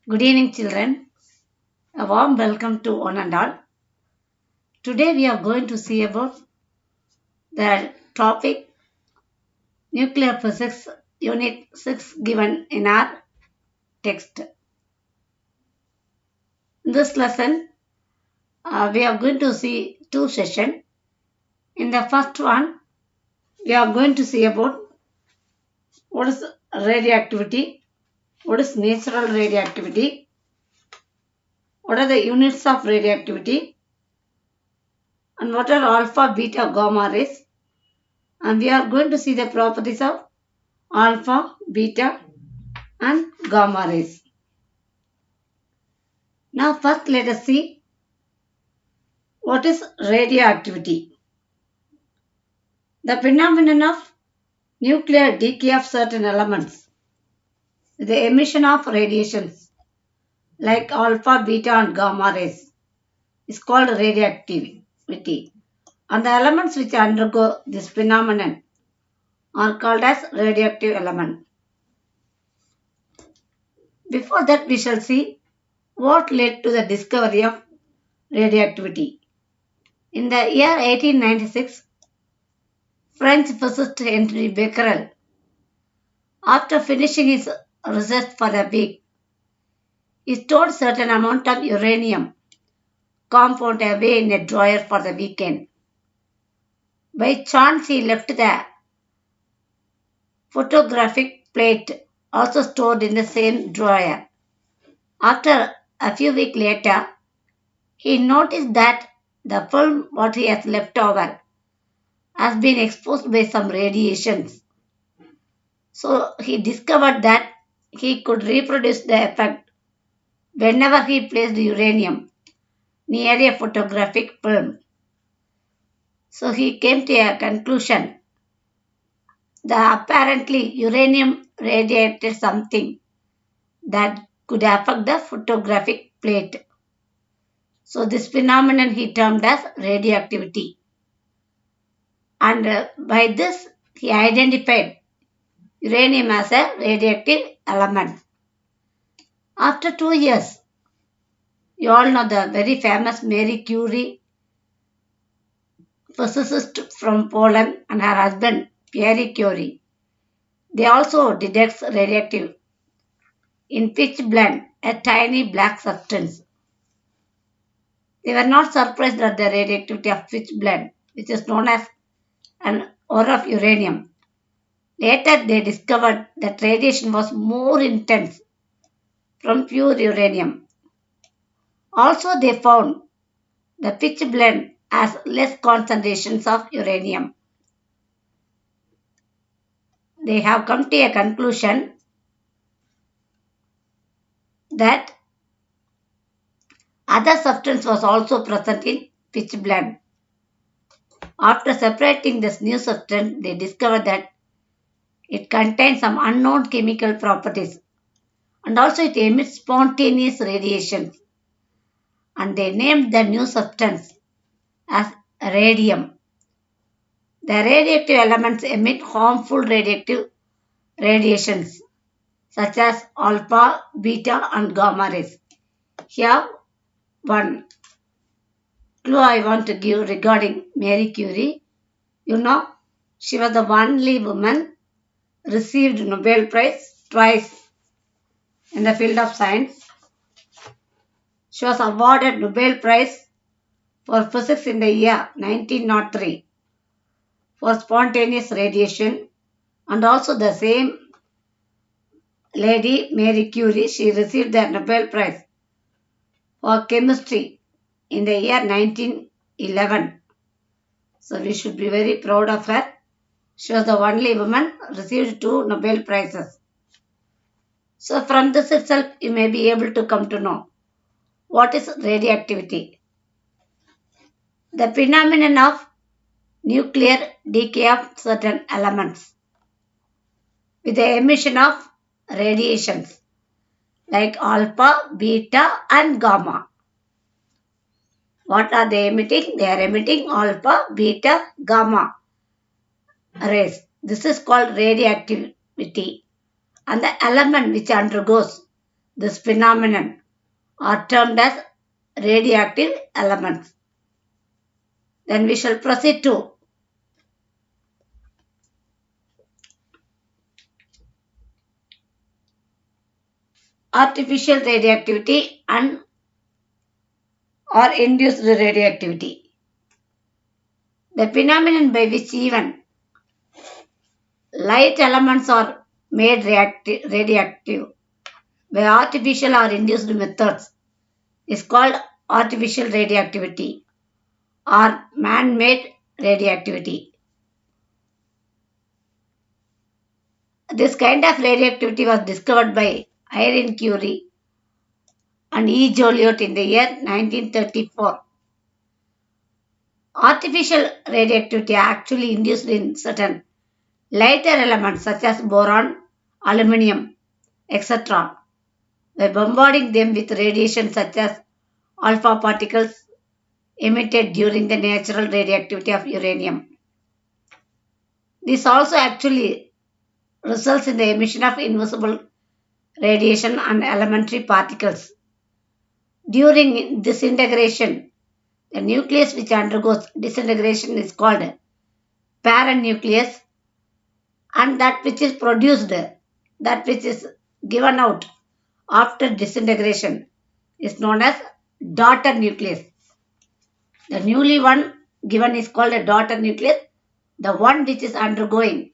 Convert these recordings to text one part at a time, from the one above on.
Good evening, children. A warm welcome to one and all. Today we are going to see about the topic nuclear physics, unit 6 given in our text. In this lesson, we are going to see two sessions. In the first one, we are going to see about what is radioactivity, what is natural radioactivity, what are the units of radioactivity, and what are alpha, beta, gamma rays. And we are going to see the properties of alpha, beta, and gamma rays. Now first let us see what is radioactivity. The phenomenon of nuclear decay of certain elements, the emission of radiations like alpha, beta and gamma rays is called radioactivity, and the elements which undergo this phenomenon are called as radioactive element. Before that we shall see what led to the discovery of radioactivity. In the year 1896, French physicist Henri Becquerel, after finishing his research for a week, he stored certain amount of uranium compound away in a drawer for the weekend. By chance, he left the photographic plate also stored in the same drawer. After a few weeks later, he noticed that the film what he has left over has been exposed by some radiations. So he discovered that he could reproduce the effect whenever he placed uranium near a photographic film. So he came to a conclusion that apparently uranium radiated something that could affect the photographic plate. So this phenomenon he termed as radioactivity. And by this he identified uranium as a radioactive element. After 2 years, you all know the very famous Marie Curie, physicist from Poland, and her husband Pierre Curie. They also detect radioactive in pitchblende, a tiny black substance. They were not surprised at the radioactivity of pitchblende, which is known as an ore of uranium. Later, they discovered that radiation was more intense from pure uranium. Also, they found the pitchblende has less concentrations of uranium. They have come to a conclusion that other substance was also present in pitchblende. After separating this new substance, they discovered that it contains some unknown chemical properties and also it emits spontaneous radiation. And they named the new substance as radium. The radioactive elements emit harmful radioactive radiations such as alpha, beta, and gamma rays. Here, one clue I want to give regarding Marie Curie. You know, she was the only woman received Nobel Prize twice in the field of science. She was awarded Nobel Prize for physics in the year 1903 for spontaneous radiation, and also the same lady Marie Curie, she received the Nobel Prize for chemistry in the year 1911. So we should be very proud of her. She was the only woman received 2 Nobel Prizes. So from this itself you may be able to come to know what is radioactivity. The phenomenon of nuclear decay of certain elements with the emission of radiations like alpha, beta and gamma. What are they emitting? They are emitting alpha, beta, gamma rays. This is called radioactivity, and the element which undergoes This phenomenon are termed as radioactive elements. Then we shall proceed to artificial radioactivity and or induced radioactivity. The phenomenon by which even light elements are made radioactive by artificial or induced methods is called artificial radioactivity or man-made radioactivity. This kind of radioactivity was discovered by Irene Curie and E. Joliot in the year 1934. Artificial radioactivity actually induced in certain lighter elements such as boron, aluminium, etc. by bombarding them with radiation such as alpha particles emitted during the natural radioactivity of uranium. This also actually results in the emission of invisible radiation and elementary particles. During disintegration, the nucleus which undergoes disintegration is called parent nucleus, and that which is produced, that which is given out after disintegration is known as daughter nucleus. The newly one given is called a daughter nucleus. The one which is undergoing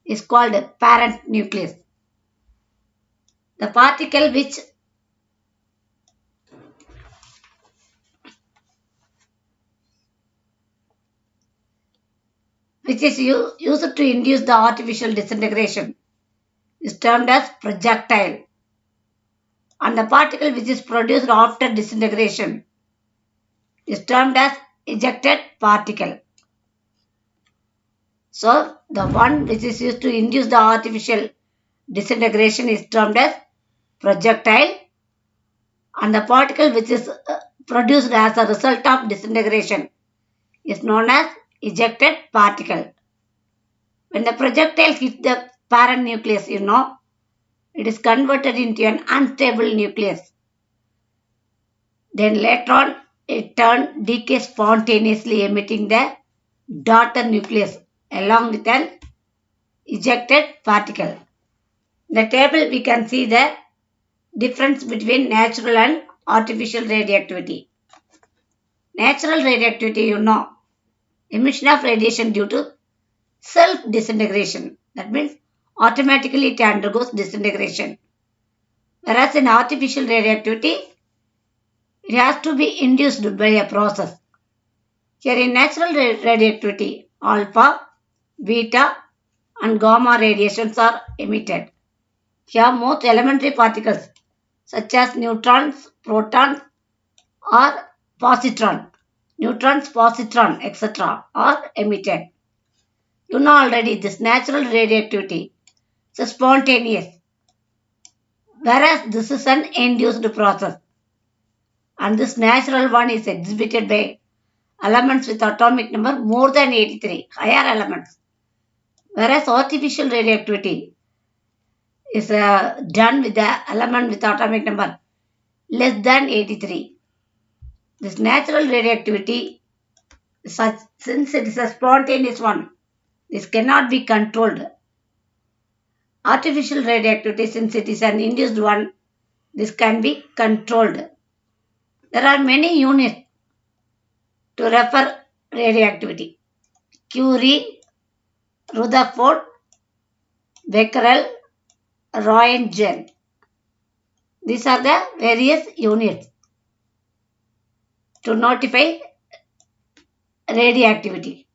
is called a parent nucleus. The particle which is used to induce the artificial disintegration is termed as projectile, and the particle which is produced after disintegration is termed as ejected particle. So, the one which is used to induce the artificial disintegration is termed as projectile, and the particle which is produced as a result of disintegration is known as ejected particle. When the projectile hits the parent nucleus, it is converted into an unstable nucleus. Then later on, it decays spontaneously, emitting the daughter nucleus along with an ejected particle. In the table, we can see the difference between natural and artificial radioactivity. Natural radioactivity, emission of radiation due to self-disintegration. That means automatically it undergoes disintegration. Whereas in artificial radioactivity, it has to be induced by a process. Here in natural radioactivity, alpha, beta and gamma radiations are emitted. Here most elementary particles such as neutrons, protons or positron, etc. are emitted. Already this natural radioactivity is spontaneous, whereas this is an induced process. And this natural one is exhibited by elements with atomic number more than 83, higher elements. Whereas artificial radioactivity is done with the element with atomic number less than 83. This natural radioactivity, since it is a spontaneous one, this cannot be controlled. Artificial radioactivity, since it is an induced one, this can be controlled. There are many units to refer radioactivity: Curie, Rutherford, Becquerel, Roentgen. These are the various units to notify radioactivity.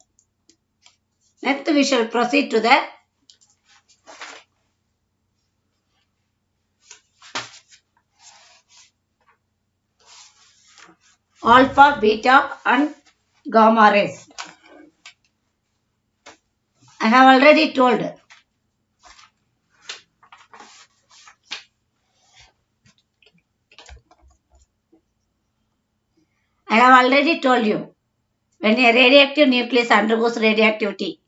Next, we shall proceed to the alpha, beta and gamma rays. I have already told you, when a radioactive nucleus undergoes radioactivity,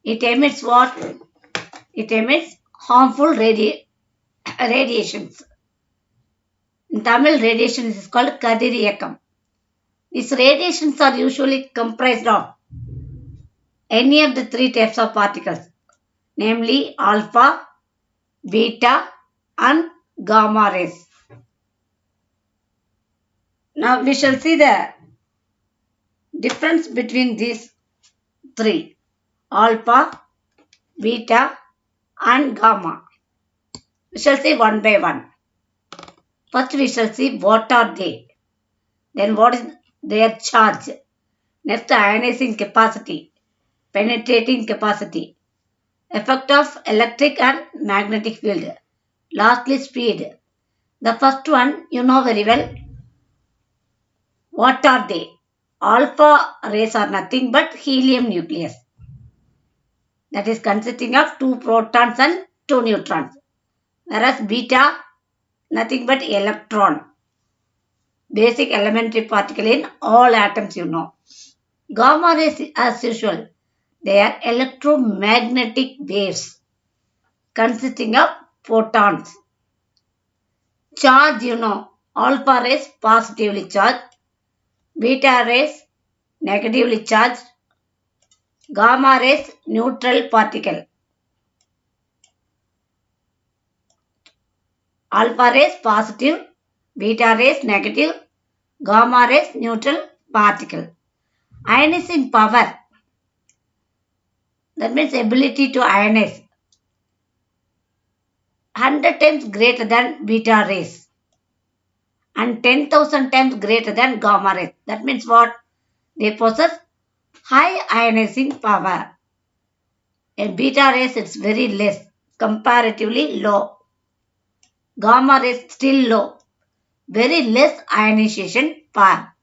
it emits what? It emits harmful radiations. In Tamil, radiation is called Kadiriyakam. These radiations are usually comprised of any of the three types of particles, namely alpha, beta, and gamma rays. Now we shall see the difference between these three: alpha, beta, and gamma. We shall see one by one. First, we shall see what are they. Then, what is their charge? Next, ionizing capacity, penetrating capacity, effect of electric and magnetic field. Lastly, speed. The first one you know very well. What are they? Alpha rays are nothing but helium nucleus, that is consisting of 2 protons and 2 neutrons. Whereas beta, nothing but electron, basic elementary particle in all atoms you know. Gamma rays, as usual, they are electromagnetic waves consisting of photons. Charge you know, alpha rays positively charged, beta rays negatively charged, gamma rays neutral particle. Alpha rays positive, beta rays negative, gamma rays neutral particle. Ionizing power, that means ability to ionize, 100 times greater than beta rays and 10,000 times greater than gamma rays. That means what? They possess high ionizing power. In beta rays, it's very less, comparatively low. Gamma rays still low, very less ionization power.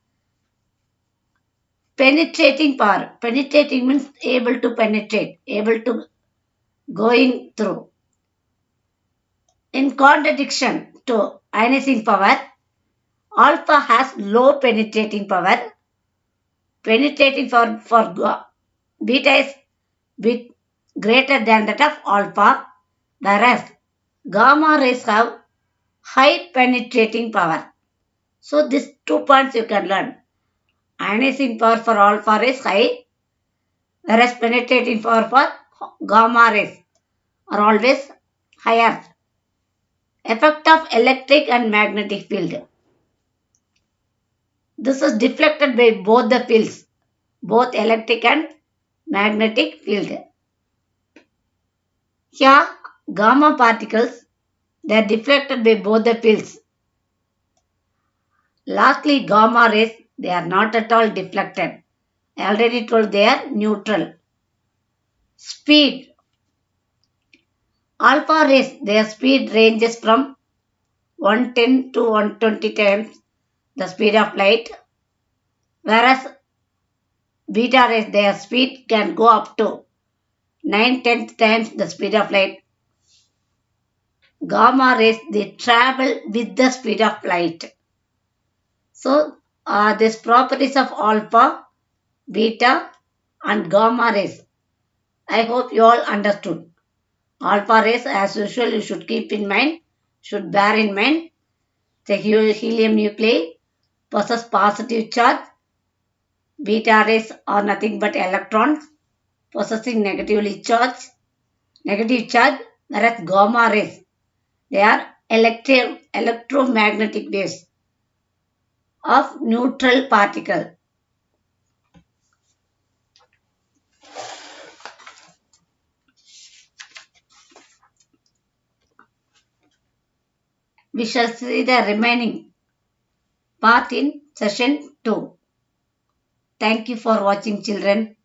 Penetrating power. Penetrating means able to penetrate, able to going through. In contradiction to ionizing power, alpha has low penetrating power. Penetrating for beta is bit greater than that of alpha, whereas gamma rays have high penetrating power. So these 2 points you can learn. Ionizing power for alpha rays high, whereas penetrating power for gamma rays are always higher. Effect of electric and magnetic field. This is deflected by both the fields, both electric and magnetic field. Here, gamma particles, they are deflected by both the fields. Lastly, gamma rays, they are not at all deflected. I already told they are neutral. Speed. Alpha rays, their speed ranges from 110 to 120 times the speed of light, whereas beta rays, their speed can go up to 9/10 times the speed of light. Gamma rays, they travel with the speed of light. So, these properties of alpha, beta, and gamma rays, I hope you all understood. Alpha rays, as usual, you should keep in mind, should bear in mind. The helium nuclei possess positive charge. Beta rays are nothing but electrons possessing negative charge, whereas gamma rays, they are electromagnetic waves of neutral particle. We shall see the remaining part in session 2. Thank you for watching, children.